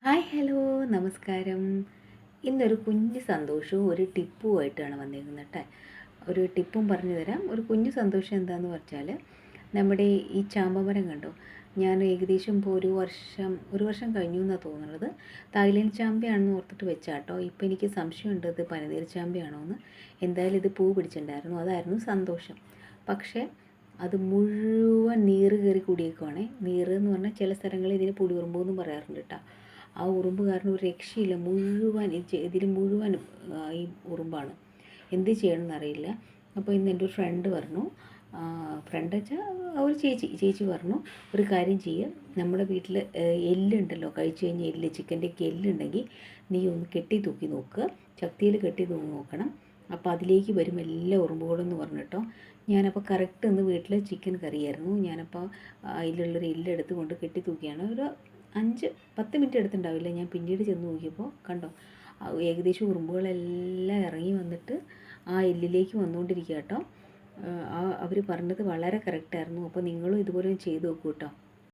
Hi hello നമസ്കാരം. ഇന്നൊരു കുഞ്ഞു സന്തോഷവും ഒരു ടിപ്പുമായിട്ടാണ് വന്നിരിക്കുന്നത് കേട്ടോ. ഒരു ടിപ്പും പറഞ്ഞു തരാം. ഒരു കുഞ്ഞു സന്തോഷം എന്താണെന്ന് വെച്ചാൽ, നമ്മുടെ ഈ ചാമ്പമരം കണ്ടോ, ഞാൻ ഏകദേശം ഇപ്പോൾ ഒരു വർഷം കഴിഞ്ഞു എന്നാണ് തോന്നുന്നത്. തായ്ലൻഡ് ചാമ്പയാണെന്ന് ഓർത്തിട്ട് വെച്ചാട്ടോ. ഇപ്പോൾ എനിക്ക് സംശയമുണ്ട് ഇത് പനിനീർ ചാമ്പയാണോ എന്ന്. എന്തായാലും ഇത് പൂ പിടിച്ചിട്ടുണ്ടായിരുന്നു, അതായിരുന്നു സന്തോഷം. പക്ഷേ അത് മുഴുവൻ നീറ് കയറി കൂടിയേക്കുവാണേ. നീറ് എന്ന് പറഞ്ഞാൽ ചില സ്ഥലങ്ങളിൽ ഇതിന് പുളിയുറുമ്പ് എന്നും പറയാറുണ്ട് കേട്ടോ. ആ ഉറുമ്പ് കാരണം ഒരു രക്ഷയില്ല, മുഴുവൻ ഇതിൽ മുഴുവനും ഈ ഉറുമ്പാണ്. എന്ത് ചെയ്യണമെന്നറിയില്ല. അപ്പോൾ ഇന്ന് എൻ്റെ ഒരു ഫ്രണ്ട് പറഞ്ഞു, ഫ്രണ്ട് വെച്ചാൽ ഒരു ചേച്ചി പറഞ്ഞു, ഒരു കാര്യം ചെയ്യുക, നമ്മുടെ വീട്ടിൽ എല്ലുണ്ടല്ലോ, കഴിച്ചു കഴിഞ്ഞാൽ എല്ല്, ചിക്കൻ്റെയൊക്കെ എല്ലുണ്ടെങ്കിൽ നീ ഒന്ന് കെട്ടി തൂക്കി നോക്കുക, ശക്തിയിൽ കെട്ടി തൂക്കി നോക്കണം, അപ്പോൾ അതിലേക്ക് വരും എല്ലാ ഉറുമ്പുകളെന്ന് പറഞ്ഞിട്ടോ. ഞാനപ്പോൾ കറക്റ്റ് ഇന്ന് വീട്ടിൽ ചിക്കൻ കറിയായിരുന്നു. ഞാനപ്പോൾ അതിലുള്ളൊരു എല്ലെടുത്ത് കൊണ്ട് കെട്ടി തൂക്കിയാണ്. ഒരു 5-10 മിനിറ്റ് എടുത്തിട്ടുണ്ടാവില്ല. ഞാൻ പിന്നീട് ചെന്ന് നോക്കിയപ്പോൾ കണ്ടോ, ഏകദേശം ഉറുമ്പുകളെല്ലാം ഇറങ്ങി വന്നിട്ട് ആ എല്ലിലേക്ക് വന്നുകൊണ്ടിരിക്കുക കേട്ടോ. അവർ പറഞ്ഞത് വളരെ കറക്റ്റായിരുന്നു. അപ്പോൾ നിങ്ങളും ഇതുപോലെ ചെയ്ത് നോക്കൂ കേട്ടോ.